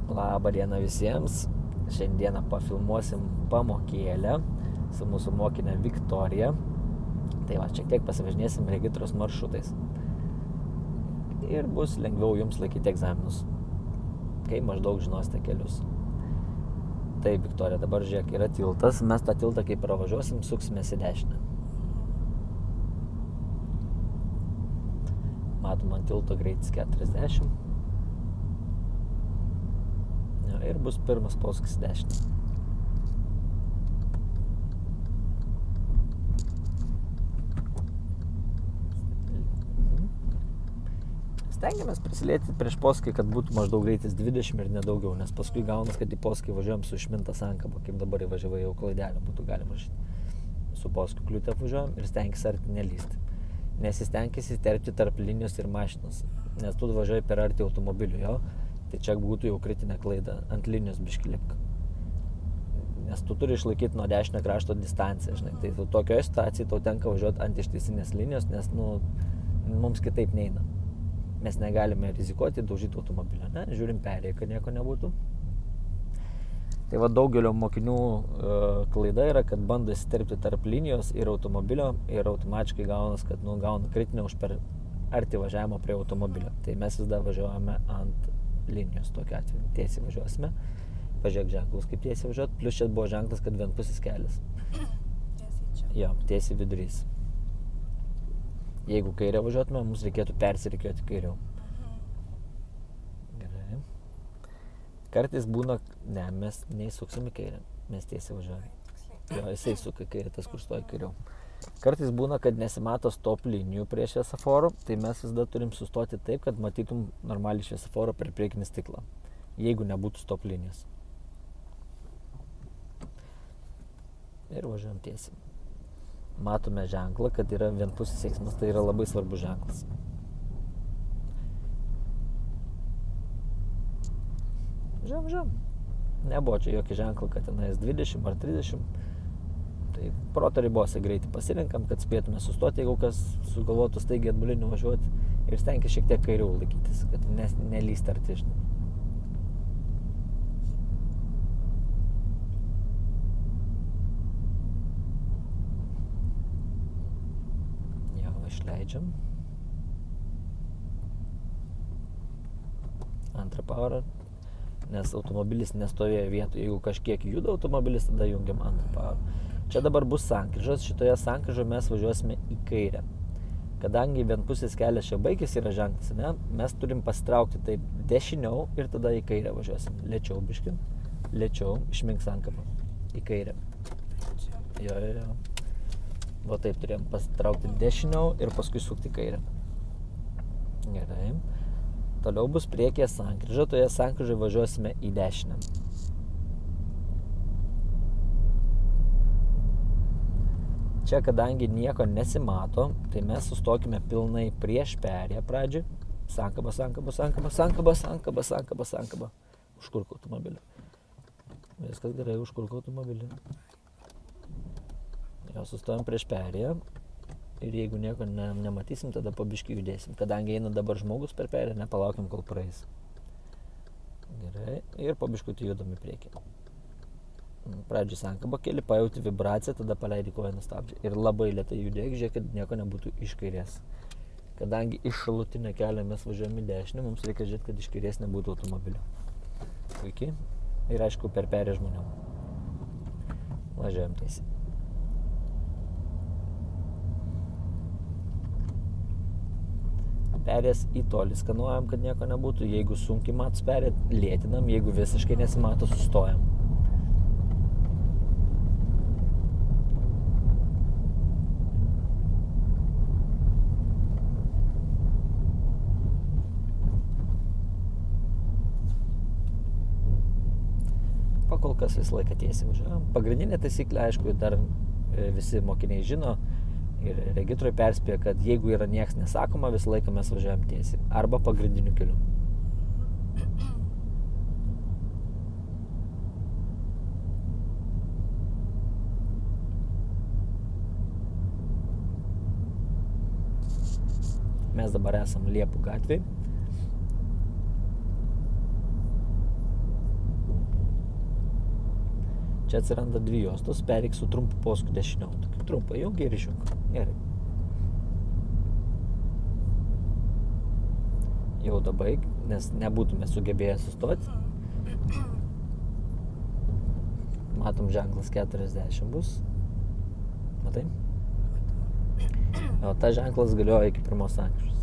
Labą dieną visiems. Šiandieną pafilmuosim pamokėlę su mūsų mokinė Viktorija. Tai va, šiek tiek pasivažinėsim Regitros maršrutais. Ir bus lengviau jums laikyti egzaminus, kai maždaug žinosite kelius. Tai, Viktorija, dabar žiūrėk, yra tiltas. Mes tą tiltą, kai pravažiuosim, suksimės į dešinę. Matom ant tilto greitis 40. Ir bus pirmas posūkis į dešinę. Stengiamės prisilėti prieš posūkį, kad būtų maždaug greitis 20 ir nedaugiau, nes paskui gaunas, kad į posūkį važiuojam su išminta sankaba, kaip dabar įvažiavai jau klaidelę, būtų galima su posūkiu kliūtę važiuojam ir stenkis arti nelysti. Nesistenkis įterpti tarp linijos ir mašinos, nes tu važiuoji per arti automobilių, jo, tai čia būtų jau kritinė klaida, ant linijos biškį lipk. Nes tu turi išlaikyti nuo dešinio krašto distanciją, žinai, tai tokioje situacijoje tau tenka važiuoti ant ištisinės linijos, nes mums kitaip neina. Mes negalime rizikuoti daužyti automobilio, ne? Žiūrim perėję, kad nieko nebūtų. Tai va, daugelio mokinių klaida yra, kad bando įsiterpti tarp linijos ir automobilio ir automatiškai gaunas, kad gauna kritinę už per arti važiavimo prie automobilio. Tai mes vis dar važiuojame ant linijos tokiu atveju. Tiesiai važiuosime. Pažiūrėk ženklus, kaip tiesiai važiuot. Plius čia buvo ženklas, kad vienpusis kelias. Tiesiai čia. Jo, tiesiai vidurys. Jeigu kairę važiuotume, mums reikėtų persirikiuoti kairiau. Gerai. Kartais būna, ne, mes neįsuksim į kairę, mes tiesiai važiuojame. Jo, jisai suka kairę, tas kur stoja kairiau. Kartais būna, kad nesimato stop linijų prie šviesoforų, tai mes vis dar turim sustoti taip, kad matytum normaliai šviesoforo per priekinį stiklą, jeigu nebūtų stop linijos. Ir važiuojam tiesiai. Matome ženklą, kad yra vienpusis eismas, tai yra labai svarbus ženklas. Žiūrėjom. Nebuvo čia jokį ženklą, kad tenais 20 ar 30. Tai proto ribose greitį pasirinkam, kad spėtume sustoti, jeigu kas sugalvotų staigiai atbuliniu važiuoti ir stenkis šiek tiek kairiau laikytis, kad nelysti arti, žinai. Išleidžiam. Antrą pavarą, nes automobilis nestovėjo vietoje. Jeigu kažkiek juda automobilis, tada jungiam antrą pavarą. Čia dabar bus sankryžos. Šitoje sankryžoje mes važiuosime į kairę. Kadangi vienpusis kelias čia baigėsi yra ženklas, ne, mes turim pasitraukti taip dešiniau ir tada į kairę važiuosim. Lėčiau biškį. Lėčiau, išmink sankabą. Į kairę. Jo. Va taip turėjom pasitraukti dešiniau ir paskui sukti kairę. Gerai. Toliau bus priekyje sankryža, toje sankryžoje važiuosime į dešinę. Čia, kadangi nieko nesimato, tai mes sustokime pilnai prieš perėją pradžią. Sankaba. Užkurk automobilį. Viskas gerai, užkurk automobilį. Jo, sustojam prieš perėją ir jeigu nieko nematysim, tada po biškį judėsim. Kadangi eina dabar žmogus per perėją, nepalaukim, kol praeis. Gerai, ir po biškutį judam į priekį. Pradžiai sankabą keli, pajauti vibraciją, tada paleidi koją nuo stabdžio. Ir labai lėtai judėk, žiūrėk, kad nieko nebūtų iš kairės. Kadangi iš šalutinio kelio mes važiuojame į dešinę, mums reikia žiūrėti, kad iš kairės nebūtų automobilio. Puikiai. Ir aišku, per perėją žmonių. Važiuojam tiesiai. Perės į tolį skanuojam, kad nieko nebūtų. Jeigu sunkiai matos perėt, lėtinam. Jeigu visiškai nesimato, sustojam. Pakol kas visą laiką tiesiai važiuojam. Pagrindinė taisyklė, aišku, dar visi mokiniai žino. Ir Regitroj perspėja, kad jeigu yra nieks nesakoma, visą laiką mes važiuojam tiesiai. Arba pagrindiniu keliu. Mes dabar esam Liepų gatvėj. Čia atsiranda 2 juostos, pereik su trumpu posūkiu dešiniau. Trumpai jungi ir išjung. Gerai. Jau dabar, nes nebūtume sugebėję sustoti. Matom, ženklas 40 bus. Matai? O ta ženklas galioja iki pirmos sankryžos.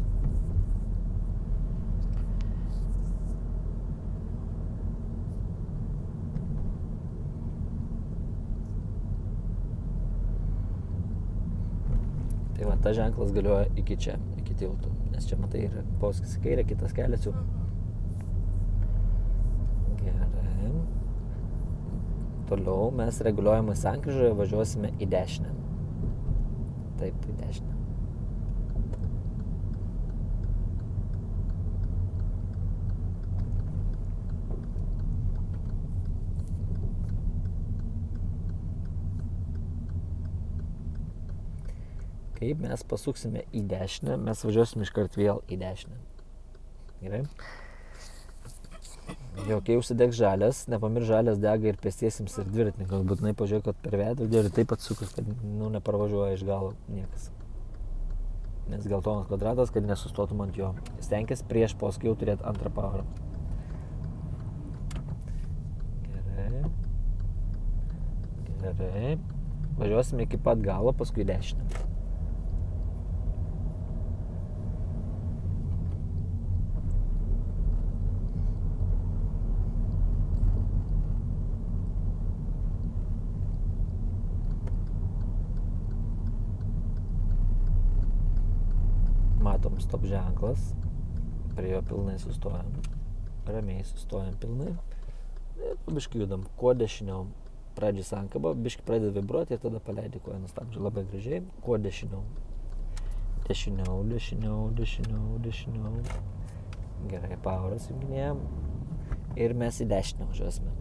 Tai va, ta ženklas galioja iki čia, iki tiltų. Nes čia, matai, yra posūkis į kairę, kitas kelias jau. Gerai. Toliau mes reguliuojamai sankryžoje važiuosime į dešinę. Taip, į dešinę. Kaip mes pasuksime į dešinę, mes važiuosime iškart vėl į dešinę. Gerai? Jau kai užsidegs žalias, nepamirš žalias dega ir pėstiesiems ir dviratininkams. Būtinai pažiūrėk, kad per veidrodį ir taip atsukus, kad neparvažiuoja iš galo niekas. Nes geltonas kvadratas, kad nesustotum ant jo. Stenkis prieš posūkį jau turėti antrą pavarą. Gerai. Gerai. Važiuosime iki pat galo, paskui dešinę. Matom stop ženklas, prie jo pilnai sustojam, ramiai sustojam pilnai ir biškį judam, kuo dešiniau. Pradžiai sankaba, biškį pradeda vibruoti ir tada paleidi koją nuo stabdžio labai gražiai, kuo dešiniau. Dešiniau, dešiniau, dešiniau, dešiniau. Gerai, poweras junginėjam ir mes į dešinę važiuosime.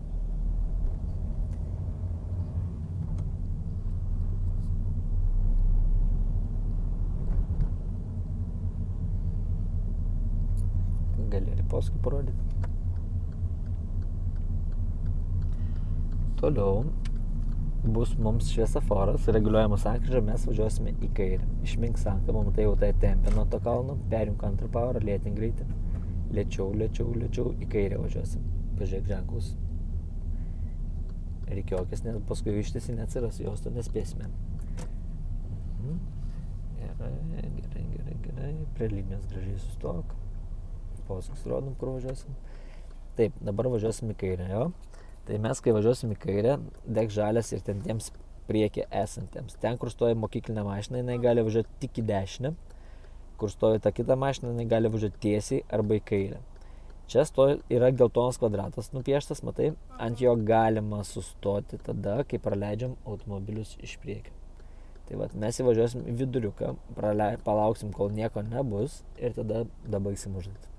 Gali ir posūkį parodyti. Toliau bus mums šviesoforas, reguliuojama sankryža, mes važiuosime į kairę. Išmink sankabą, matai jau tai tempia nuo to kalno, perjunk antrą pavarą, lėtink greitį. Lėčiau, lėčiau, lėčiau, į kairę važiuosim. Pažiūrėk ženklus. Reikiokis, nes paskui ištisi neatsiras, jos to nespėsime. Gerai, gerai, gerai, gerai. Prie linijos gražiai sustok. Posūkis rodom, kur važiuosim. Taip, dabar važiuosim į kairę, jo. Tai mes, kai važiuosim į kairę, deg žalias ir ten tiems priekį esantiems. Ten, kur stoja mokyklinė mašina, jinai gali važiuoti tik į dešinę. Kur stoja ta kita mašina, jinai gali važiuoti tiesiai arba į kairę. Čia yra geltonas kvadratas nupieštas, matai, ant jo galima sustoti tada, kai praleidžiam automobilius iš priekio. Tai vat, mes įvažiuosim į viduriuką, palauksim, kol nieko nebus ir tada dabaigsim užduotį.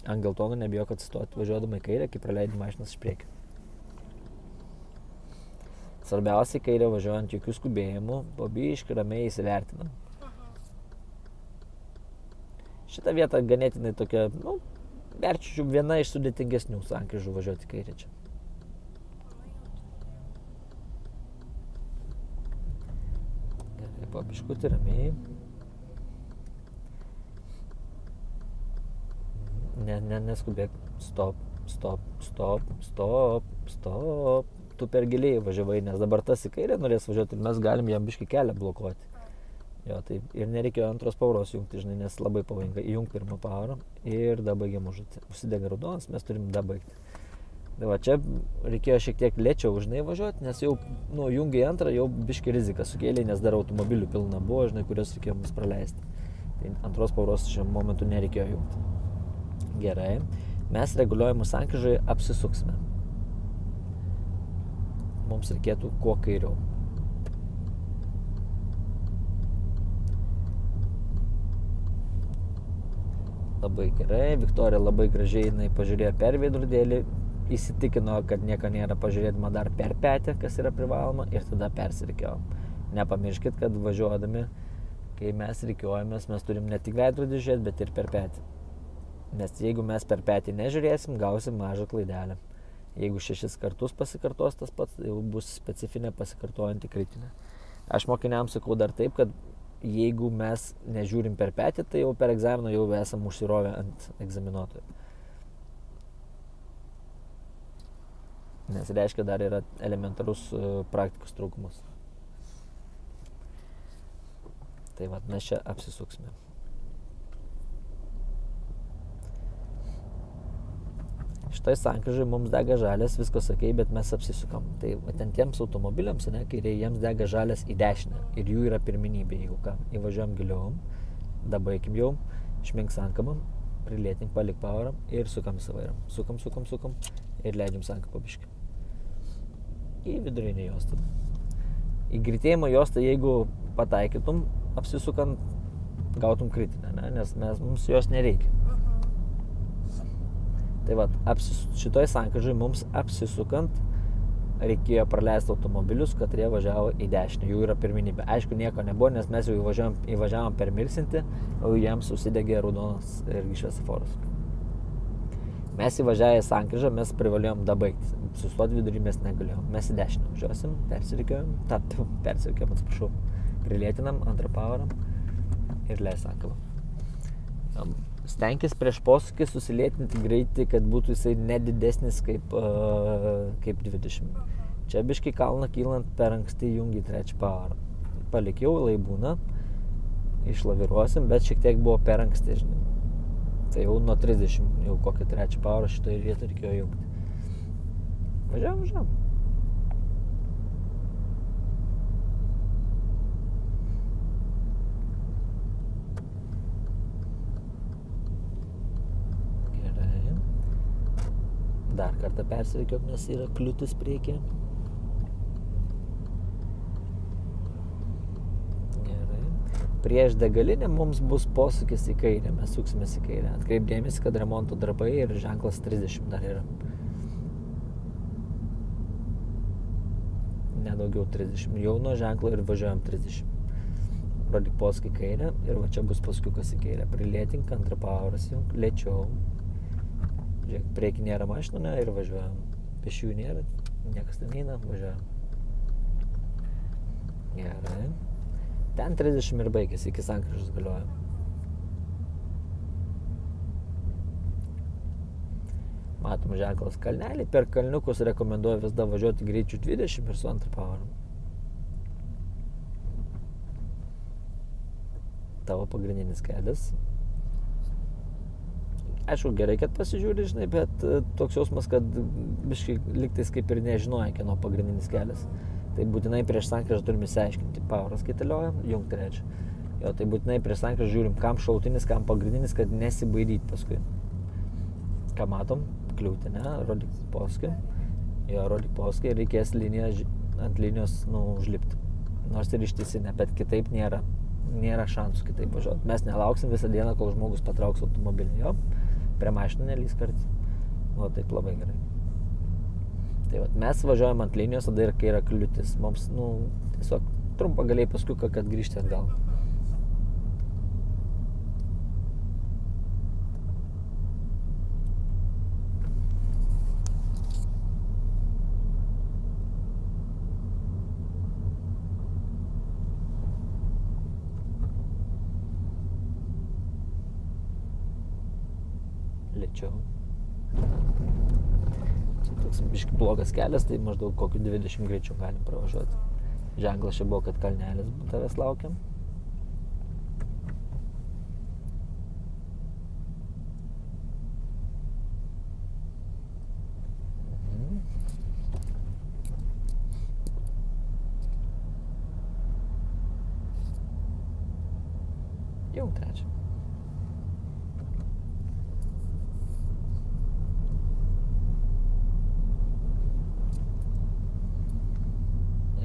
Ant geltono nebijok atsistoti, važiuodama į kairę, kai praleidi mašinas iš priekio. Svarbiausia, į kairę važiuojant jokių skubėjimų, pabiškai ramiai įsivertinam. Šitą vietą ganėtinai tokia, verčiu viena iš sudėtingesnių sankryžų važiuoti į kairę čia. Gerai, pabiškutį ramiai. Neskubėk. Stop, stop, stop, stop, stop. Tu per giliai važiavai, nes dabar tas į kairę norės važiuoti ir mes galim jam biškį kelią blokuoti. Jo, taip. Ir nereikėjo antros pavaros jungti, žinai, nes labai pavojinga. Įjung pirmą pavarą ir dabaigiam užduotį. Užsidega raudonas, mes turim dabaigti. Tai va, čia reikėjo šiek tiek lėčiau, žinai, važiuoti, nes jau, jungiai antrą, jau biškį riziką sukėlė, nes dar automobilių pilna buvo, žinai, kurios reikėjo mums praleisti. Tai antros pavaros šiam momentu nereikėjo jungti. Gerai. Mes reguliuojamų sankryžoje apsisuksime. Mums reikėtų kuo kairiau. Labai gerai. Viktorija labai gražiai jinai pažiūrėjo per veidrodėlį, įsitikino, kad nieko nėra, pažiūrėdama dar per petį, kas yra privaloma, ir tada persirikiavo. Nepamirškit, kad važiuodami, kai mes rikiuojamės, mes turim ne tik veidrodį žiūrėti, bet ir per petį. Nes jeigu mes per petį nežiūrėsim, gausim mažą klaidelę. Jeigu 6 kartus pasikartos tas pats, jau bus specifinė pasikartojanti kritinė. Aš mokiniams sakau dar taip, kad jeigu mes nežiūrim per petį, tai jau per egzaminą jau esam užsirovę ant egzaminuotojo. Nes reiškia dar yra elementarus praktikos trūkumas. Tai vat mes čia apsisuksime. Štai sankryžai mums dega žalias, viskas okei, bet mes apsisukam. Tai ten tiems automobiliams, ne, kai jiems dega žalias į dešinę ir jų yra pirmenybė, jeigu ką. Įvažiuojam giliau, dabaikim jau, išmink sankabam, prilėtink, palik powerą ir sukam savairam. Sukam ir leidžiam sankabą biškį. Į vidurinį juostą. Į greitėjimo juostą, jeigu pataikytum, apsisukant, gautum kritinę, ne, nes mums jos nereikia. Tai va, šitoj sankryžai mums apsisukant reikėjo praleisti automobilius, kad jie važiavo į dešinę, jų yra pirmenybė. Aišku, nieko nebuvo, nes mes jau įvažiavom per mirsinti, o jiems susidegė raudonas irgi šviesoforas. Mes įvažiavę į sankryžą, mes privalėjom dabaigti. Sustoti vidurį mes negalėjom. Mes į dešinę važiuosim, persirikiojom, prilėtinam antrą powerą ir leis sankabą. Stenkis prieš posūkį susilėtinti greitį, kad būtų jisai nedidesnis kaip 20. Čia biškai kalną kylant per anksti jungi trečią powerą. Palikiau laibūną, išlaviruosim, bet šiek tiek buvo per anksti, žinai. Tai jau nuo 30, jau kokią trečią powerą šitoje vietoje reikėjo jungti. Važiavam. Dar kartą persirikiok, nes yra kliūtis priekyje. Gerai. Prieš degalinę mums bus posūkis į kairę, mes suksimės į kairę. Atkreip dėmesį, kad remonto darbai ir ženklas 30 dar yra. Nedaugiau 30. Jau nuo ženklo ir važiuojam 30. Rodyk posūkį į kairę ir va čia bus paskui į kairę. Prilėtink, antrą poweras jau, lėčiau. Žiūrėk, prieki nėra mašinų, ne, ir važiuojam. Pešiųjų nėra, niekas ten neina, važiuojam. Gerai. Ten 30 ir baigėsi, iki sankryžos galioja. Matom ženklas kalnelį, per kalniukus rekomenduoju vis dar važiuoti greičiu 20 ir su antrą powerą. Tavo pagrindinis kelias. Aišku, gerai, kad pasižiūri, žinai, bet toks jausmas, kad biškai liktais kaip ir nežinoja, kieno pagrindinis kelias. Tai būtinai prieš sankryžą turime išsiaiškinti. Poweras kaitalioja, jung trečią. Jo, tai būtinai prieš sankryžą žiūrim, kam šautinis, kam pagrindinis, kad nesibaidyti paskui. Ką matom? Kliūtį, ne? Rodyk posūkį. Jo, rodyk posūkį ir reikės ant linijos, užlipti. Nors ir ištisinę, bet kitaip nėra šansų kitaip važiuoti. Mes nelauksim visą dieną, kol žmogus patrauks automobilį. Jo, prie mašinų nelys kartais. O taip labai gerai. Tai vat, mes važiuojam ant linijos, tada ir kai yra kliūtis. Mums, tiesiog trumpą galiai paskui, kad grįžti atgal. Lėčiau. Čia toks biškai blogas kelias, tai maždaug kokiu 20 greičiau galim pravažiuoti. Ženklas čia buvo, kad kalnelis tavęs laukiam. Jau trečią.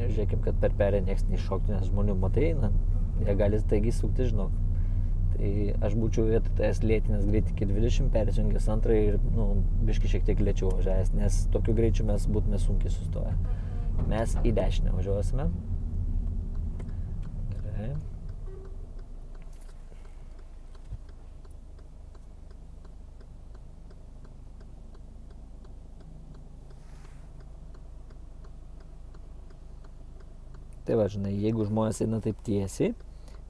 Žiūrėkim, kad per perę nieks neiššoktų, nes žmonių matai, jie gali staigiai sukti, žinok. Tai aš būčiau vietoj tais lėtinės greit iki 20, persijungęs antrą ir, biškai šiek tiek lėčiau važiavęs, nes tokiu greičiu mes būtume sunkiai sustoję. Mes į dešinę važiuosime. Gerai. Tai va, žinai, jeigu žmonės eina taip tiesiai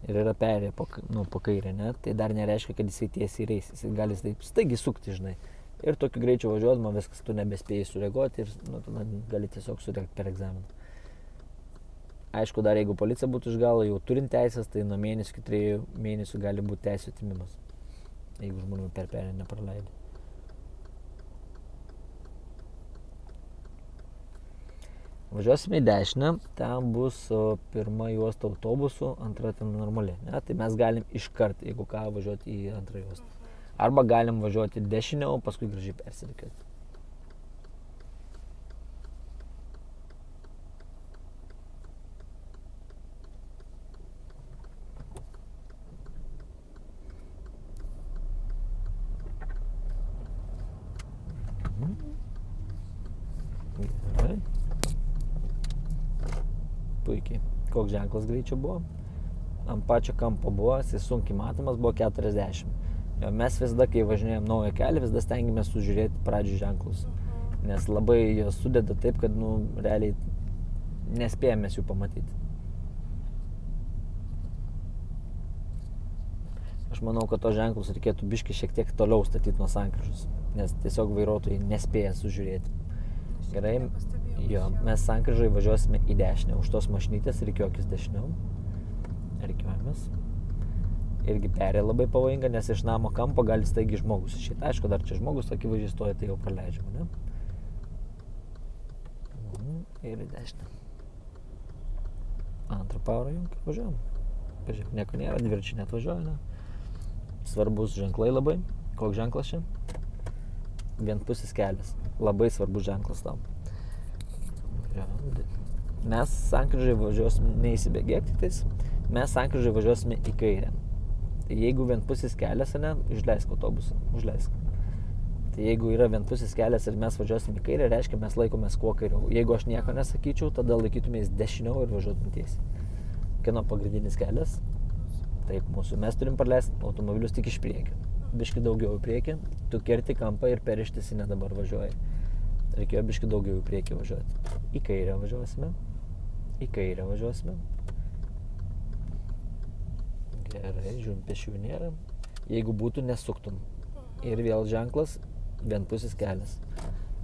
ir yra perėję po kairę, ne, tai dar nereiškia, kad jisai tiesiai reis. Jisai gali taip staigiai sukti, žinai. Ir tokiu greičiu važiuodama viskas, tu nebespėjai sureaguoti ir tada gali tiesiog surėkti per egzaminą. Aišku, dar jeigu policija būtų iš galo jau turint teisės, tai nuo mėnesių iki 3 mėnesių gali būti teisų atimimas, jeigu žmonių per perėję nepraleidė. Važiuosime į dešinę, ten bus pirma juosta autobusų, antra ten normali. Ne? Tai mes galim iškart, jeigu ką, važiuoti į antrą juostą. Arba galim važiuoti dešinę, o paskui gražiai persirikiuoti. Gerai. Puikiai. Koks ženklas greičio buvo? Ant pačio kampo buvo, jis sunkiai matomas, buvo 40. Jo, mes visada, kai važinėjom naują kelią, visada stengiamės sužiūrėti pradžių ženklus. Nes labai jos sudeda taip, kad, realiai nespėjamės jų pamatyti. Aš manau, kad to ženklus reikėtų biškį šiek tiek toliau statyti nuo sankryžos, nes tiesiog vairuotojai nespėja sužiūrėti. Gerai, jo, mes sankryžai važiuosime į dešinę, už tos mašinytės rikiuokis dešiniau. Rikiuojamės. Irgi perė labai pavojinga, nes iš namo kampo gali staigiai žmogus išeiti. Aišku, dar čia žmogus akivaizdžiai stoja, tai jau praleidžiama, ne? Ir į dešinę. Antrą pavarą junk ir važiuojam. Pažiūrėk, nieko nėra, dvirčiai net važiuoja, ne? Svarbus ženklai labai. Koks ženklas čia? Vienpusis kelias. Labai svarbus ženklas tam. Mes sankryžai važiuosime, neįsibėgėk tiktais, mes sankryžai važiuosime į kairę. Tai jeigu vienpusis kelias, ne, užleisk autobusą, užleisk. Tai jeigu yra vienpusis kelias ir mes važiuosime į kairę, reiškia mes laikomės kuo kairiau. Jeigu aš nieko nesakyčiau, tada laikytumės dešiniau ir važiuotum tiesiai. Kieno pagrindinis kelias? Taip, mūsų. Mes turim praleisti automobilius tik iš priekio. Biški daugiau į priekį, tu kerti kampą ir per ištisinę dabar važiuoji. Reikėjo biški daugiau į priekį važiuoti. Į kairę važiuosime. Į kairę važiuosime. Gerai, žiūrim, pėsčiųjų nėra. Jeigu būtų, nesuktum. Ir vėl ženklas, vienpusis kelias.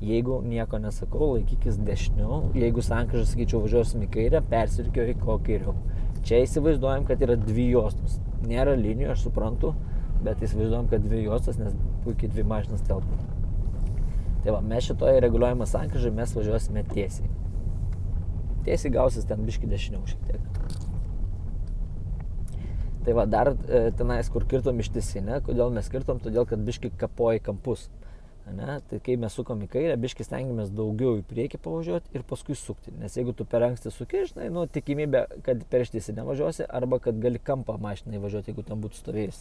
Jeigu nieko nesakau, laikykis dešiniau. Jeigu sankryžą, sakyčiau, važiuosim į kairę, persirikiuoji ko kairiau. Čia įsivaizduojam, kad yra 2 juostos. Nėra linijų, aš suprantu, bet įsivaizduojam, kad 2 juostos, nes puikiai 2 mašinas telpa. Tai va, mes šitoje reguliuojama sankryžai, mes važiuosime tiesiai. Tiesiai gausis ten biški dešiniau šiek tiek. Tai va, dar tenais, kur kirtom ištisinę, kodėl mes kirtom, todėl, kad biški kapoja kampus. Ne? Tai kai mes sukom į kairę, biški stengiamės daugiau į priekį pavažiuoti ir paskui sukti. Nes jeigu tu per anksti suki, žinai, tikimybė, kad per ištisinę važiuosi, arba kad gali kampą mašinai važiuoti, jeigu ten būtų stovėjęs.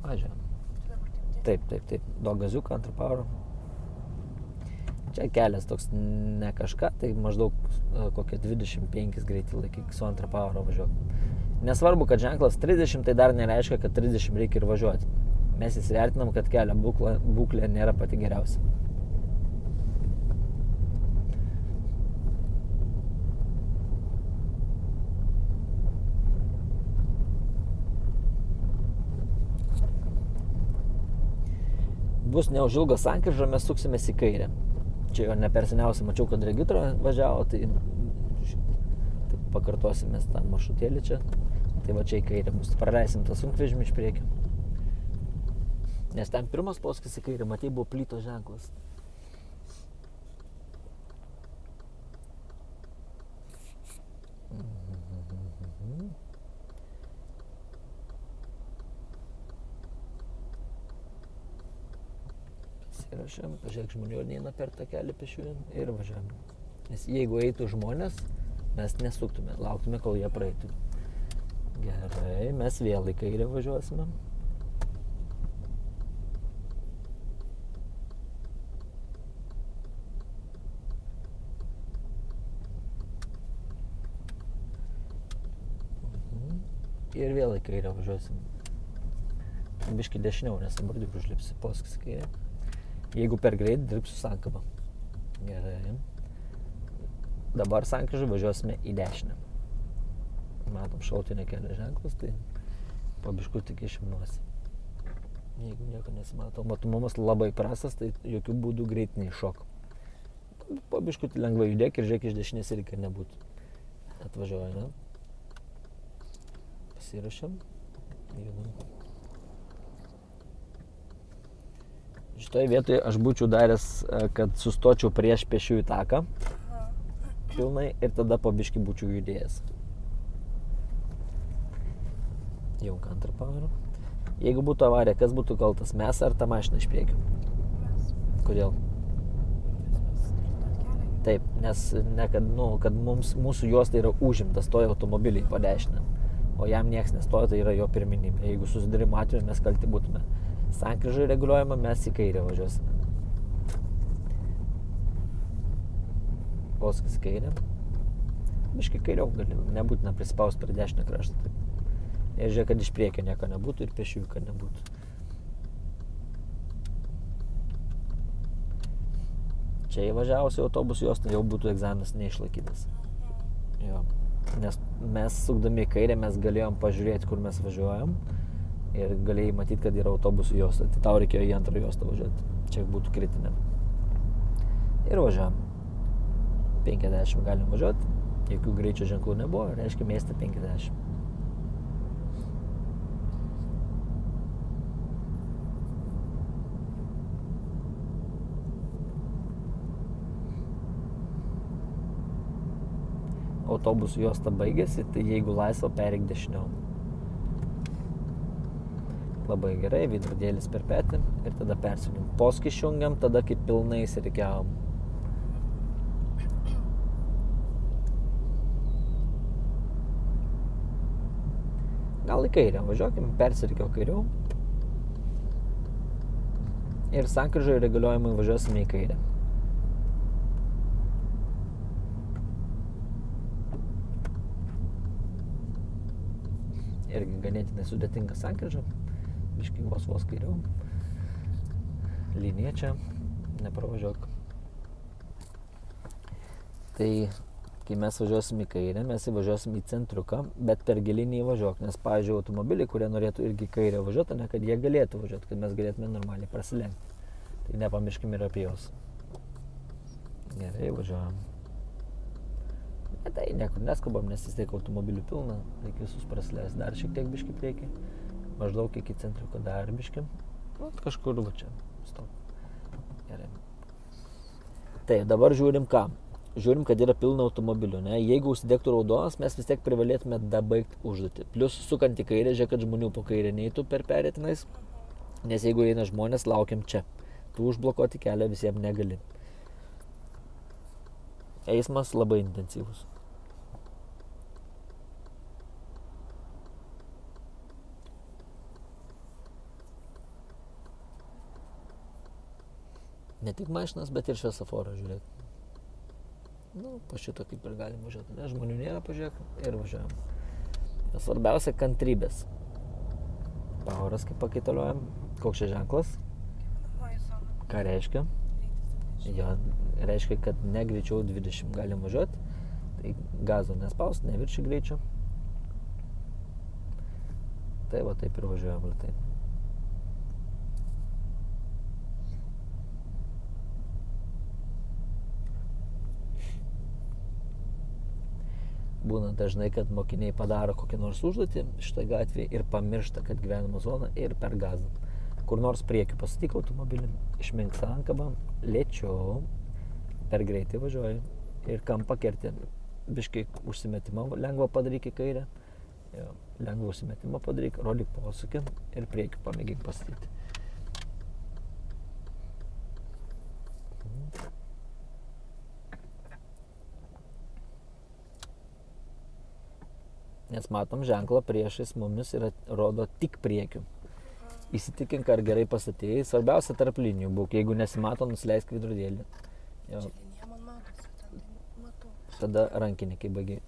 Važiuojam. Taip. Duok gaziuką, antrą pavarą. Čia kelias toks ne kažką, tai maždaug kokie 25 greitį laikyk, su antrą pavarą važiuok. Nesvarbu, kad ženklas 30, tai dar nereiškia, kad 30 reikia ir važiuoti. Mes įsivertinam, kad kelio būklė nėra pati geriausia. Bus neužilga sankryža, mes suksimės į kairę. Čia jo ne per seniausiai mačiau, kad Regitra važiavo, tai pakartosimės tą maršrutėlį čia. Tai va čia į kairę bus. Praleisim tą sunkvežimį iš priekio. Nes ten pirmas posūkis į kairę, matai, buvo plytos ženklas. Pasirašėm, pažiūrėk, žmonių neina per tą kelią pėsčiųjų ir važiuojam. Nes jeigu eitų žmonės, mes nesuktume, lauktume, kol jie praeitų. Gerai, mes vėl į kairę važiuosime. Ir vėl į kairę važiuosim. Biškį dešiniau, nes dabar tik užlipsi posūkis į kairę. Jeigu per greit, dirbsiu sankabą. Gerai. Dabar sankryžai važiuosime į dešinę. Matom šautinio kelio ženklus, tai po biškutį išimnuosi. Jeigu nieko nesimato, matomumas labai prastas, tai jokių būdų greit neiššok. Po biškutį lengvai judėk ir žiūrėk iš dešinės ir kad nebūtų. Atvažiuoju, ne? Pasirašėm. Judam. Šitoje vietoje aš būčiau daręs, kad sustočiau prieš pėsčiųjų taką pilnai ir tada po biškį būčiau judėjęs. Jau antrą pavarą. Jeigu būtų avarija, kas būtų kaltas? Mes ar ta mašina iš priekio? Mes. Kodėl? Taip, nes ne, kad mūsų juosta yra užimtas, stoja automobiliai po dešinę, o jam nieks nestoja, tai yra jo pirmenybė. Jeigu susidarimo atveju mes kalti būtume. Sankryžai reguliuojama, mes į kairę važiuosime. Poskis kairė. Biškai kairiau gali, nebūtina prispaust per dešinę kraštą. Taip. Ir žiūrėk, kad iš priekio nieko nebūtų ir pėsčiųjų, kad nebūtų. Čia įvažiavus į autobusų juostą jau būtų egzaminas neišlaikytas. Jo. Nes mes sukdami į kairę mes galėjom pažiūrėti, kur mes važiuojam ir galėjai matyti, kad yra autobusų juosta. Tai tau reikėjo į antrą juostą važiuoti. Čia būtų kritinė. Ir važiuojam. 50 galim važiuoti. Jokių greičio ženklų nebuvo, reiškia mieste 50. Autobusų juosta baigėsi, tai jeigu laisva, pereik dešiniau. Labai gerai, veidrodėlis per petį ir tada persijungiam. Poskį išjungiam, tada kaip pilnai įsirikiavom. Gal į kairę važiuokim, persirikiau kairiau. Ir sankryžoje reguliuojamai važiuosime į kairę. Irgi ganėtinai sudėtinga sankryža, biškai vos kairiau, linija čia, nepravažiuok. Tai, kai mes važiuosim į kairę, mes įvažiuosim į centriuką, bet per gilį neįvažiuok, nes, pavyzdžiui, automobiliai, kurie norėtų irgi į kairę važiuoti, ne kad jie galėtų važiuoti, kad mes galėtume normaliai prasilenkti. Tai nepamirškim ir apie juos. Gerai, važiuojam. Tai niekur neskubam, nes vis tiek automobilių pilna, reikia visus prasileisti dar šiek tiek biškį priekį, maždaug iki centriuko dar biškį, kažkur va čia, stop. Gerai. Tai dabar žiūrim ką? Žiūrim, kad yra pilna automobilių, ne? Jeigu užsidegtų raudonas, mes vis tiek privalėtume dabaigti užduotį. Plius sukant į kairę, žiūrėk, kad žmonių po kairę neitų per perėtinais, nes jeigu eina žmonės, laukiam čia. Tu užblokuoti kelią visiems negali. Eismas labai intensyvus. Ne tik mašinas, bet ir šviesoforą žiūrėk. Nu, po šito kaip ir galim važiuoti. Ne, žmonių nėra, pažiūrėk ir važiuojam. Svarbiausia kantrybės. Poweras kaip pakaitaliojam. Koks čia ženklas? Ką reiškia? Jo, reiškia, kad ne greičiau 20 galim važiuoti. Tai gazo nespaust, nevirši greičio. Tai va taip ir važiuojam lėtai. Būna dažnai, kad mokiniai padaro kokią nors užduotį šitą gatvėje ir pamiršta, kad gyvenimo zona ir per gazą. Kur nors priekiu pastatyk automobilį, išmink sankabą, lėčiau, per greitai važiuoji ir kampą kerti. Biškai užsimetimą lengvą padaryk į kairę, lengvą užsimetimą padaryk, rodyk posūkį ir priekiu pamėgink pastatyti. Nes matom ženklą priešais mumis ir rodo tik priekiu. Įsitikink, ar gerai pastatėjai. Svarbiausia tarp linijų būk. Jeigu nesimato, nusileisk veidrodėlį. Čia linija man matosi, ten matau. Tada rankinį, kai baigiai.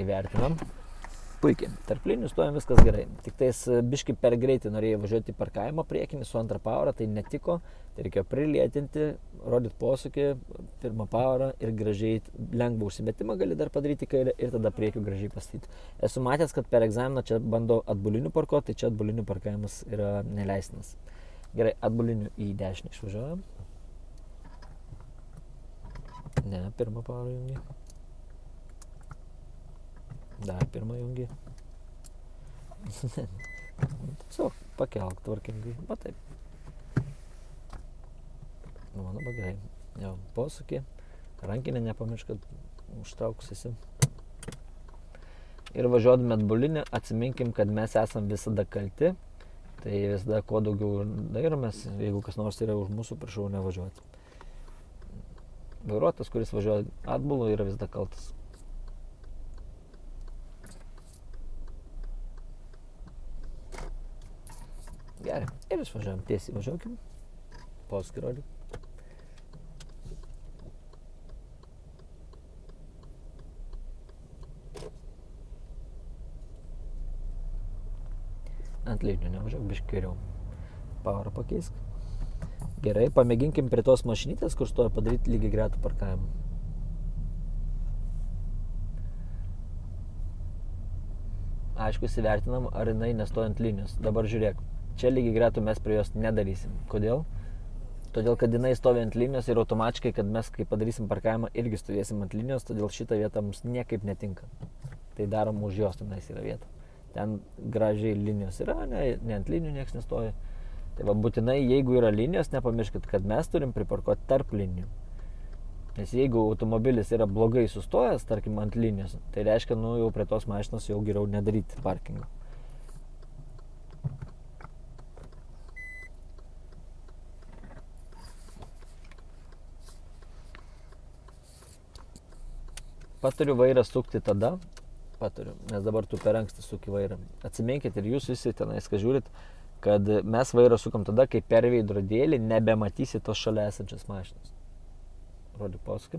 Įvertinam. Puikiai. Tarp linijų stojam, viskas gerai. Tik tais biškai per greitai norėjau važiuoti į parkavimo priekinį su antrą pavarą, tai netiko. Tai reikėjo prilėtinti, rodyti posūkį, pirmą pavarą ir gražiai lengvą užsimetimą gali dar padaryti kairę ir tada priekiu gražiai pastatyti. Esu matęs, kad per egzaminą čia bando atbulinių parkuoti, tai čia atbulinių parkavimas yra neleistinas. Gerai, atbulinių į dešinę išvažiuojam. Ne, pirmą pavarą jungi. Dar pirmą jungi. Tiesiog pakelk tvarkingai. Va taip. Nu, man labai gerai. Jau, posūkį. Rankinę nepamiršk, kad užtrauksisi. Ir važiuodami atbulinį, atsiminkim, kad mes esam visada kalti. Tai visada kuo daugiau dairomės, jeigu kas nors yra už mūsų, prašau nevažiuoti. Vairuotojas, kuris važiuoja atbulu, yra visada kaltas. Gerai, ir išvažiuojam tiesiai, važiuokim. Posūkį rodyk. Ant linijų nevažiuok, biškį kairiau. Pavarą pakeisk. Gerai, pamėginkim prie tos mašinytės, kur stoja padaryti lygiai gretų parkavimą. Aišku, įsivertinam, ar jinai nestoja ant linijos. Dabar žiūrėk, čia lygiai gretų mes prie jos nedarysim. Kodėl? Todėl, kad jinai stovi ant linijos ir automatiškai, kad mes, kai padarysim parkavimą, irgi stovėsim ant linijos, todėl šitą vietą mums niekaip netinka. Tai darom už jos, tenais yra vieta. Ten gražiai linijos yra, ne ant linijų nieks nestoja. Tai va būtinai, jeigu yra linijos, nepamirškit, kad mes turim priparkuoti tarp linijų. Nes jeigu automobilis yra blogai sustojęs, tarkim, ant linijos, tai reiškia, nu jau prie tos mašinos jau geriau nedaryti parkingą. Patariu vairą sukti tada, nes dabar tu per anksti suki vairą. Atsiminkit ir jūs visi tenais, kad žiūrit, kad mes vairą sukam tada, kai per veidrodėlį nebematysi tos šalia esančios mašinos. Rodyk posūkį.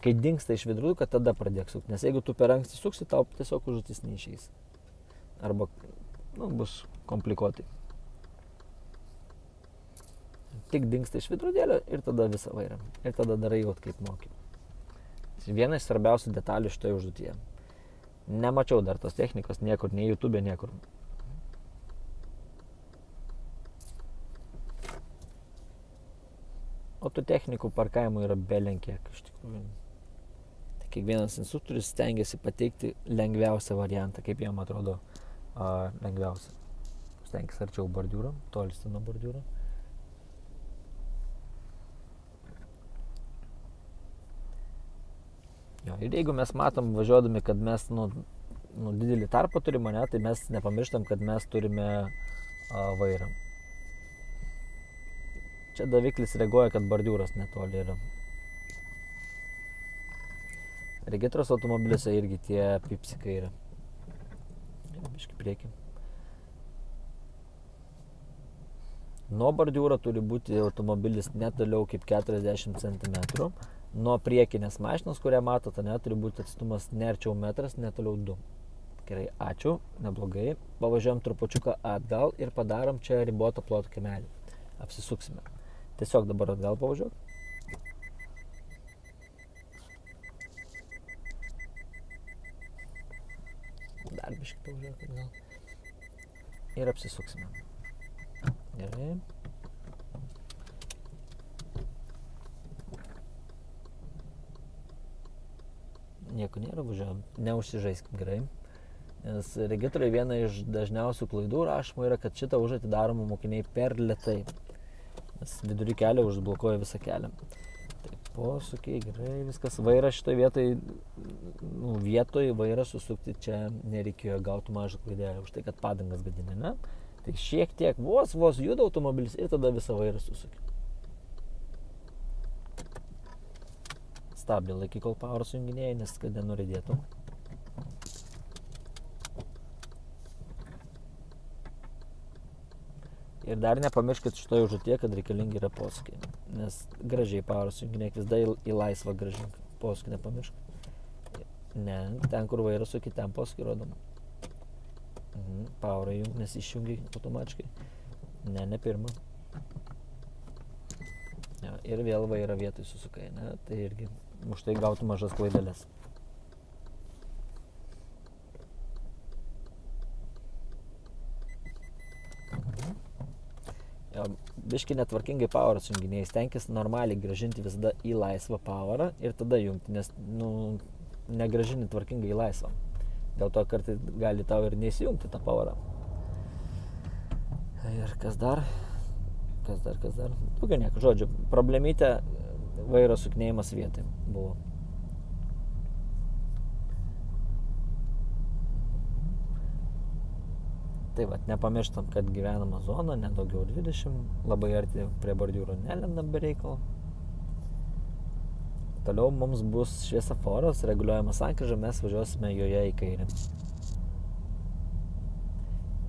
Kai dingsta iš veidrodėlio, tada pradėk sukti. Nes jeigu tu per anksti suksi, tau tiesiog užduotis neišeis. Arba bus komplikuotai. Tik dingsta iš veidrodėlio ir tada visą vairą. Ir tada darai jau kaip moki. Viena iš svarbiausių detalių šitoje užduotyje. Nemačiau dar tos technikos niekur, nei YouTube, niekur. O tų technikų parkavimų yra belenkiek, iš tikrųjų. Tai kiekvienas instruktorius stengiasi pateikti lengviausią variantą, kaip jam atrodo lengviausia. Stengiasi arčiau bordiūro, tolisti nuo bordiūro. Jo, ir jeigu mes matom važiuodami, kad mes didelį tarpą turime, tai mes nepamirštam, kad mes turime vairą. Čia daviklis reaguoja, kad bordiūras netoli yra. Regitros automobiliuose irgi tie pipsikai yra. Biškį priekį. Nuo bordiūro turi būti automobilis netoliau kaip 40 cm. Nuo priekinės mašinos, kurią matote, turi būti atstumas ne arčiau metras, netoliau 2. Gerai, ačiū, neblogai. Pavažiuojam trupučiuką atgal ir padarom čia riboto ploto kiemelį. Apsisuksime. Tiesiog dabar atgal pavažiuok. Dar biškį pavažiuok atgal. Ir apsisuksime. Gerai. Nieko nėra, važiuojam. Neužsižaiskim gerai. Nes regitroje viena iš dažniausių klaidų rašymo yra, kad šitą užduotį daroma mokiniai per lėtai. Nes vidury kelio užblokuoja visą kelią. Taip, posūkiai, gerai, viskas. Vairą šitoje vietoje vairą susukti čia nereikėjo, gauti mažą klaidelę už tai, kad padangas gadinė, ne? Tai šiek tiek vos juda automobilis ir tada visą vairą susukti. Stabdį laiky, kol pavarą sujunginėjai, nes kad nenuridėtų. Ir dar nepamirškit šitoje užduotyje, kad reikalingi yra posūkiai. Nes gražiai pavarą sujunginėk, visada į laisvą gražink. Posūkį nepamiršk. Ne, ten kur vairą suki, ten posūkį rodom. Powerą įjungi, nes išjungi automatiškai. Ne pirmą. Ja, ir vėl vairą vietoj susukai, ne? Tai irgi už tai gautų mažas klaidelės. Ja, biškai netvarkingai powerą sujunginėjai, stenkis normaliai grąžinti visada į laisvą powerą ir tada jungti, nes negrąžini tvarkingai į laisvą. Dėl to kartais gali tau ir neįsijungti tą powerą. Ir kas dar? Daugiau nieko, žodžiu, problemytė vairo suknėjimas vietai buvo. Tai vat, nepamirštam, kad gyvenama zona, nedaugiau 20, labai arti prie bordiūro nelendam be reikalo. Toliau mums bus šviesoforas, reguliuojama sankryža, mes važiuosime joje į kairę.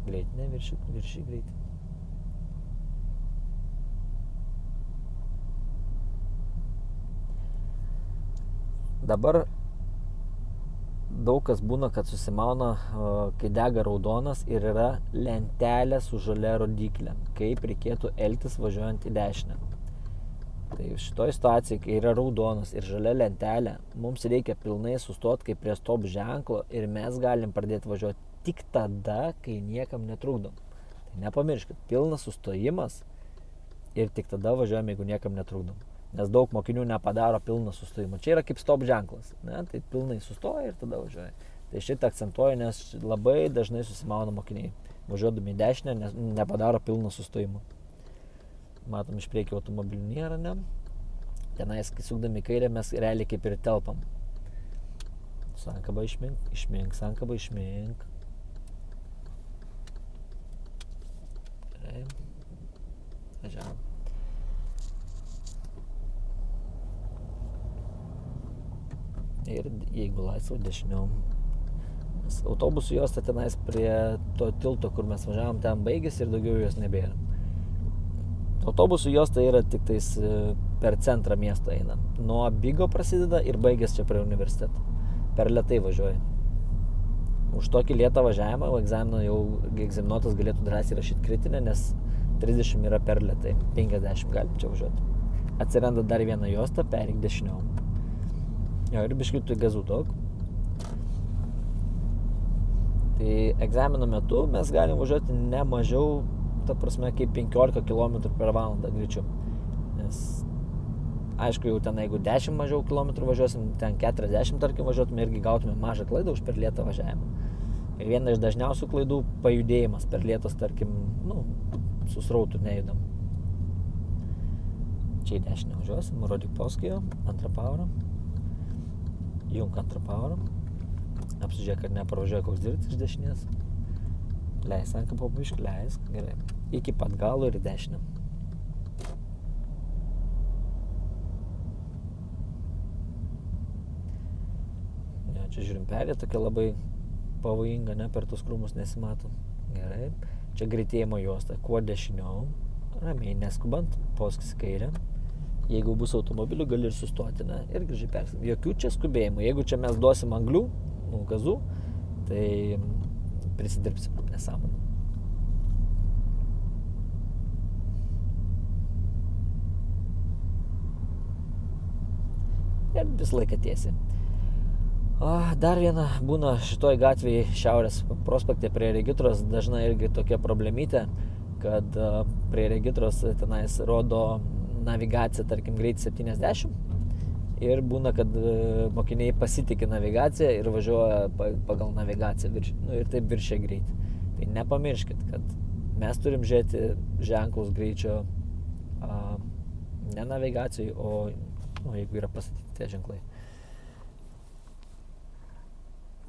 Greitį, ne, viršį greitį. Dabar daug kas būna, kad susimauna, kai dega raudonas ir yra lentelė su žalia rodyklė, kaip reikėtų elgtis važiuojant į dešinę. Tai šitoj situacijai, kai yra raudonas ir žalia lentelė, mums reikia pilnai sustoti kaip prie stop ženklo ir mes galim pradėti važiuoti tik tada, kai niekam netrukdom. Tai nepamirškit, pilnas sustojimas ir tik tada važiuojam, jeigu niekam netrukdom. Nes daug mokinių nepadaro pilną sustojimą. Čia yra kaip stop ženklas, ne? Tai pilnai sustoja ir tada važiuoja. Tai šitą akcentuoju, nes labai dažnai susimauna mokiniai. Važiuodami į dešinę, nepadaro pilną sustojimą. Matom, iš priekio automobilių nėra, ne? Tenais, kai sukdami kairę, mes realiai kaip ir telpam. Sankabą išmink, sankabą išmink. Gerai. Važiavam. Ir jeigu laisvo dešiniom. Autobusų juosta tenais prie to tilto, kur mes važiavom, ten baigėsi ir daugiau jos nebėra. Autobusų juosta yra tik tais per centrą miesto eina. Nuo Bigo prasideda ir baigės čia prie universiteto. Per lėtai važiuoja. Už tokį lėtą važiavimą egzaminuotas galėtų drąsiai rašyti kritinę, nes 30 yra per lėtai, 50 galim čia važiuoti. Atsiranda dar viena juosta, pereik dešiniom. Jo, ir biškai tu gazų daug. Tai egzamino metu mes galim važiuoti ne mažiau, ta prasme, kaip 15 km per valandą greičiu. Nes, aišku, jau ten, jeigu 10 mažiau kilometrų važiuosim, ten 40, tarkim, važiuotume irgi gautume mažą klaidą už per lėtą važiavimą. Ir viena iš dažniausių klaidų - pajudėjimas per lėtas, tarkim, su srautu nejudam. Čia į dešinę važiuosim, rodyk poskijo, antrą powerą. Jung antrą powerą. Apsižiūrėk, kad nepravažiuoja koks dviratis iš dešinės. Leis sankabą biškį, leisk. Gerai. Iki pat galo ir į dešinę. Ja, čia žiūrim perė, tokia labai pavojinga, ne, per tus krūmus nesimato. Gerai. Čia greitėjimo juosta. Kuo dešiniau. Ramiai, neskubant, poskis kairę. Jeigu bus automobilių, gali ir sustoti, ne? Ir gražiai persim. Jokių čia skubėjimų. Jeigu čia mes duosim anglių, gazų, tai prisidirbsim nesąmonę. Ir visą laiką tiesiai. Dar viena būna šitoj gatvėje Šiaurės prospekte prie regitros dažnai irgi tokia problemytė, kad prie regitros tenais rodo navigacija, tarkim, greit 70 ir būna, kad mokiniai pasitikė navigaciją ir važiuoja pagal navigaciją ir taip viršia greitį. Tai nepamirškit, kad mes turim žiūrėti ženklus greičio ne navigacijai, o jeigu yra pastatyti tie ženklai.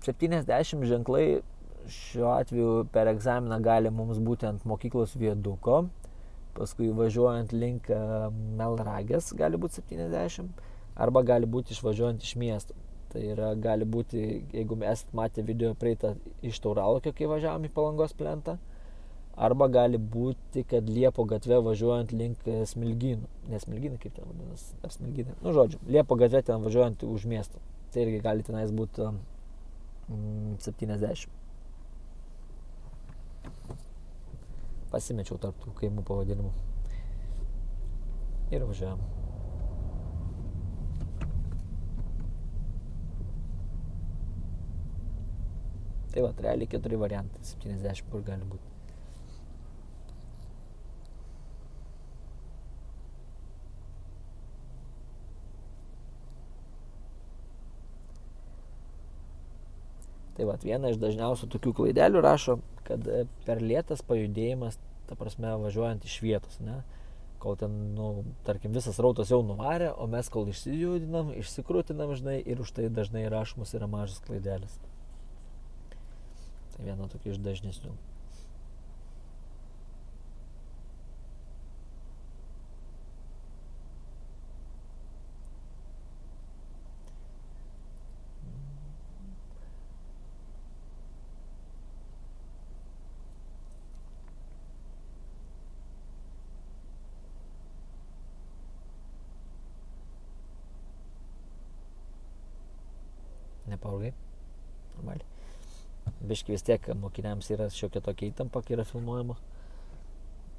70 ženklai šiuo atveju per egzaminą gali mums būti ant mokyklos viaduko, paskui važiuojant link Melragės gali būti 70, arba gali būti išvažiuojant iš miesto. Tai yra, gali būti, jeigu esate matę video praeitą iš Tauralakio, kai važiavom į Palangos plentą, arba gali būti, kad Liepo gatve važiuojant link Smilgynų. Ne Smilgynai, kaip ten vadinasi, ar Smilgynai. Žodžiu, Liepo gatve ten važiuojant už miestą. Tai irgi gali tenais būti 70. pasimečiau tarp tų kaimų pavadinimų. Ir važiuojam. Tai va, realiai 4 variantai, 70 kur gali būti. Tai va, viena iš dažniausių tokių klaidelių rašo, kad per lėtas pajudėjimas, ta prasme, važiuojant iš vietos, ne? Kol ten, tarkim, visas rautas jau nuvarė, o mes kol išsijudinam, išsikrūtinam, žinai, ir už tai dažnai rašomas yra mažas klaidelis. Tai viena tokia iš dažnesnių. Nepaugai? Normaliai. Biški vis tiek mokiniams yra šiokia tokia įtampa, kai yra filmuojama.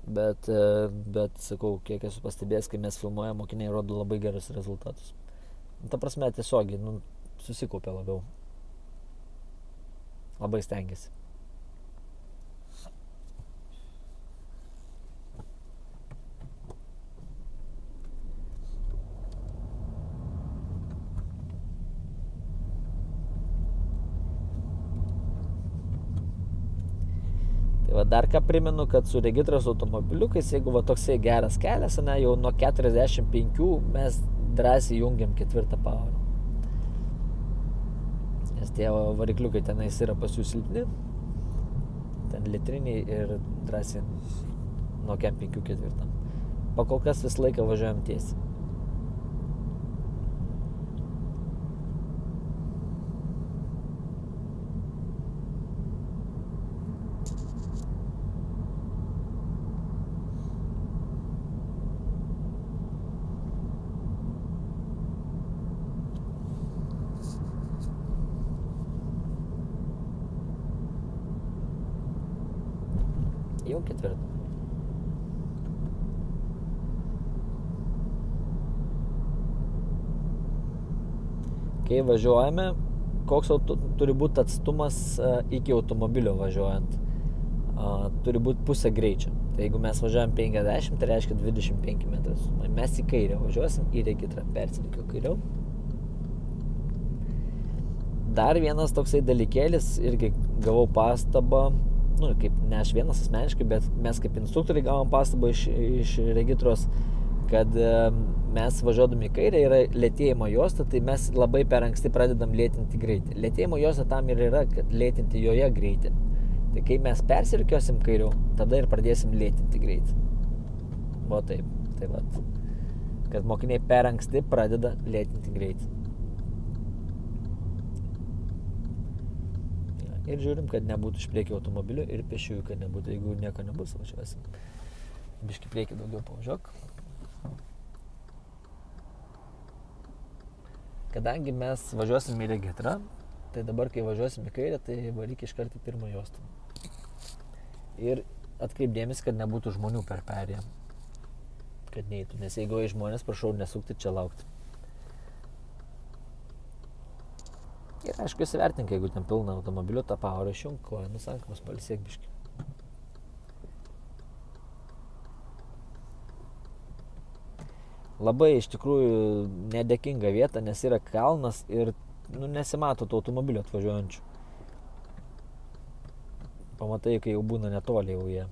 Bet, sakau, kiek esu pastebėjęs, kai mes filmuojam, mokiniai rodo labai gerus rezultatus. Ta prasme, tiesiogiai, susikaupia labiau. Labai stengiasi. Tai va, dar ką primenu, kad su regitros automobiliukais, jeigu va toksai geras kelias, ne, jau nuo 45 mes drąsiai jungiam 4 pavarą. Nes tie varikliukai tenais yra pas jų silpni, ten litriniai ir drąsiai nuo 5-4. Pakol kas visą laiką važiuojam tiesiai. Jau 4. Kai važiuojame, koks turi būti atstumas iki automobilio važiuojant? Turi būti pusė greičio. Tai jeigu mes važiuojam 50, tai reiškia 25 metrus. Mes į kairę važiuosim, į regitrą persilikiu kairiau. Dar vienas toksai dalykėlis, irgi gavau pastabą, kaip ne aš vienas asmeniškai, bet mes kaip instruktoriai gavom pastabą iš regitros, kad mes važiuodami į kairę yra lėtėjimo juosta, tai mes labai per anksti pradedam lėtinti greitį. Lėtėjimo juosta tam ir yra, kad lėtinti joje greitį. Tai kai mes persirikiosim kairiau, tada ir pradėsim lėtinti greitį. O taip, tai vat, kad mokiniai per anksti pradeda lėtinti greitį. Ir žiūrim, kad nebūtų iš priekio automobilių ir pešiųjų, kad nebūtų, jeigu nieko nebus, važiuosim. Biški priekį daugiau pavažiuok. Kadangi mes važiuosim į regitrą, tai dabar, kai važiuosim į kairę, tai varyk iškart į pirmą juostą. Ir atkreip dėmesį, kad nebūtų žmonių per perėją. Kad neįtų, nes jeigu žmonės, prašau nesukti čia laukti. Ir aišku, įsivertink, jeigu ten pilna automobilių, tą pavarą išjung, koją nusankamas, pailsėk biškį. Labai iš tikrųjų nedėkinga vieta, nes yra kalnas ir nesimato tų automobilių atvažiuojančių. Pamatai, kai jau būna netoli jau jie.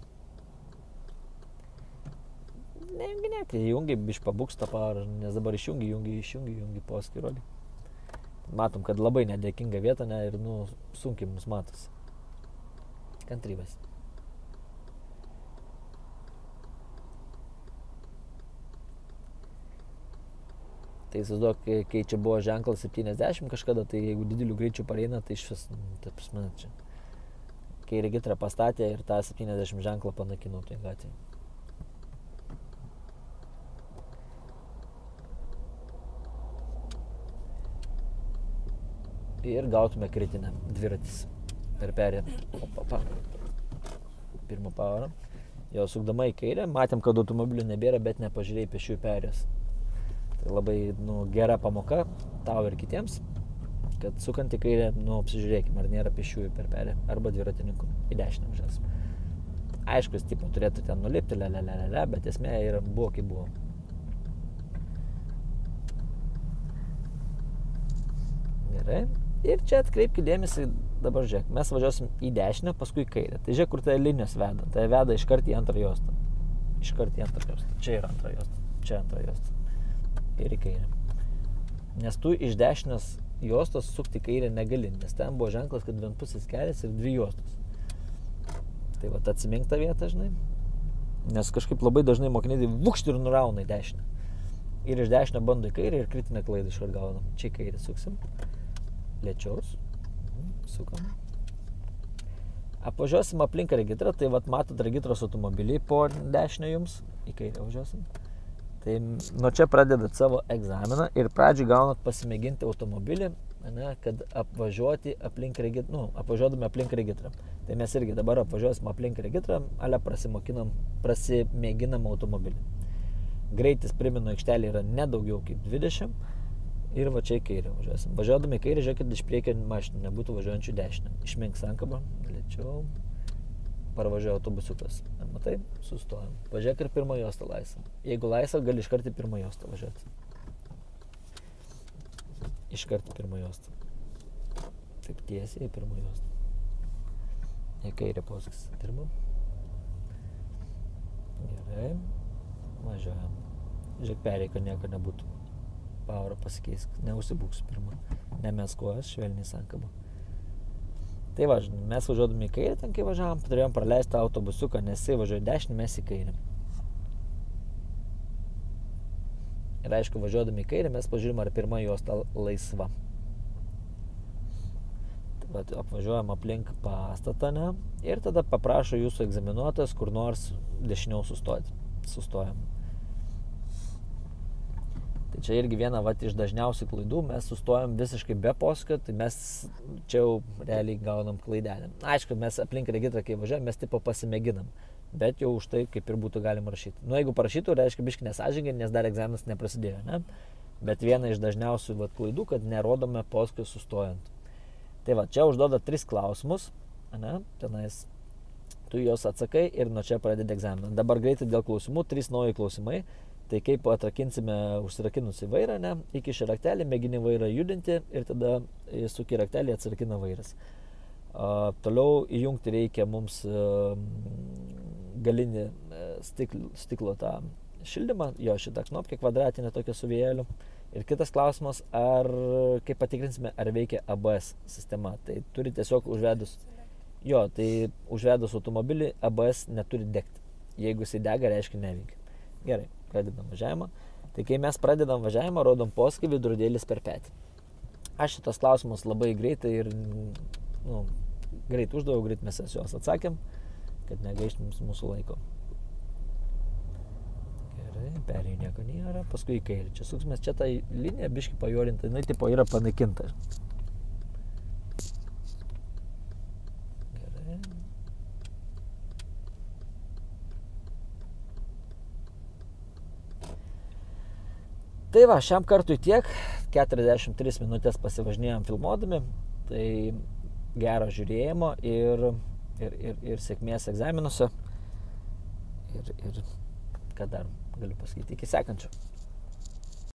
Nejunginėk, jungi biškį pabuks tą pavarą, nes dabar išjungi po skirolį. Matom, kad labai nedėkinga vieta, ne, ir sunkiai mums matosi. Kantrybės. Tai įsivaizduok, kai čia buvo ženklas 70 kažkada, tai jeigu didelių greičių pareina, tai išvis, taip prasme, čia. Kai regitrą pastatė ir tą 70 ženklą panaikinau tai gatvėje. Ir gautume kritinę dviratis per perėją. Pirmą pavarą. Jau sukdama į kairę, matėm, kad automobilių nebėra, bet nepažiūrėjai pėsčiųjų perėjos. Tai labai gera pamoka tau ir kitiems, kad sukant į kairę, apsižiūrėkim, ar nėra pėsčiųjų per perėją, arba dviratininkų į dešinę važiuosim. Aišku, jis tipo turėtų ten nulipti, bet esmė yra buvo, kaip buvo. Gerai. Ir čia atkreipkite dėmesį, dabar žiūrėk, mes važiuosim į dešinę, paskui į kairę. Tai žiūrėk, kur tai linijos veda. Tai veda iškart į antrą juostą. Iškart į antrą juostą. Čia yra antrą juostą. Čia antrą juostą. Ir į kairę. Nes tu iš dešinės juostos sukti kairę negali, nes ten buvo ženklas, kad vienpusis kelias ir 2 juostos. Tai va, atsimink tą vietą, žinai. Nes kažkaip labai dažnai mokiniai vukšt ir nurauna į dešinę. Ir iš dešinę bando į kairę ir kritinę klaidą iškart gaunam. Čia į kairę suksim. Lėčiaus. Sukam. Apvažiuosim aplink regitrą, tai vat matot regitros automobilį po dešinę jums. Į kairę važiuosim. Tai nuo čia pradedat savo egzaminą ir pradžiui gaunat pasimėginti automobilį, kad apvažiuoti aplink regitrą, apvažiuodami aplink regitrą. Tai mes irgi dabar apvažiuosim aplink regitrą, ale prasimėginam automobilį. Greitis, primenu, aikštelė yra nedaugiau kaip 20 ir va čia į kairę važiuosim. Važiuodami į kairę, žiūrėkit, iš priekio mašinų nebūtų važiuojančių dešinę. Išmink sankabą, lėčiau, parvažiuoja autobusiukas. Matai, sustojam. Važiuok ir pirmą juostą laisvą. Jeigu laisvą, gali iškart į pirmą juostą važiuoti. Iškart į pirmą juostą. Taip tiesiai į pirmą juostą. Į kairę posūkis. Dirbam. Gerai. Važiuojam. Žiūrėk, perėjai, kad nieko nebūtų. Pavarą pasikeisk. Neužsibūksiu pirmą. Nemeskuojas, švelniai sankabą. Tai va, mes važiuodami į kairę, ten kai važiavom, turėjom praleisti autobusiuką, nes jisai važiuoja dešinį, mes į kairę. Ir aišku, važiuodami į kairę, mes pažiūrim, ar pirma juosta laisva. Tai va, apvažiuojam aplink pastatą, ne? Ir tada paprašo jūsų egzaminuotojas kur nors dešiniau sustoti. Sustojam. Tai čia irgi viena iš dažniausių klaidų, mes sustojam visiškai be posūkio, tai mes čia jau realiai gaunam klaidelę. Aišku, mes aplink regitrą, kai važiuojam, mes tipo pasimėginam, bet jau už tai kaip ir būtų galima rašyti. Jeigu parašytų, reiškia biškį nesąžiningai, nes dar egzaminas neprasidėjo, ne? Bet viena iš dažniausių klaidų, kad nerodome posūkio sustojant. Tai va, čia užduoda 3 klausimus, ne? Tenais tu juos atsakai ir nuo čia pradedi egzaminą. Dabar greitai dėl klausimų, 3 nauji klausimai. Tai kaip atrakinsime užsirakinusį vairą, ne? Įkiši raktelį, mėgini vairą judinti ir tada suki raktelį, atsirakina vairas. Toliau įjungti reikia mums galinį stiklo tą šildymą, jo šitą knopkę kvadratinę tokią su vėjeliu. Ir kitas klausimas, kaip patikrinsime, ar veikia ABS sistema. Tai turi tiesiog užvedus automobilį, ABS neturi degti. Jeigu jisai dega, reiškia neveikia. Gerai. Pradedam važiavimą. Tai kai mes pradedam važiavimą, rodom posūkį, veidrodėlis per petį. Aš šitas klausimas labai greitai ir greit uždaviau, greit mes juos atsakėm, kad negaištum mūsų laiko. Gerai, perėjai nieko nėra, paskui į kairę. Čia suksimės, čia ta linija biškį pajorinta, jinai tipo yra panaikinta. Gerai. Tai va, šiam kartui tiek, 43 minutės pasivažinėjom filmuodami, tai gero žiūrėjimo ir sėkmės egzaminuose ir ką dar galiu pasakyti, iki sekančio.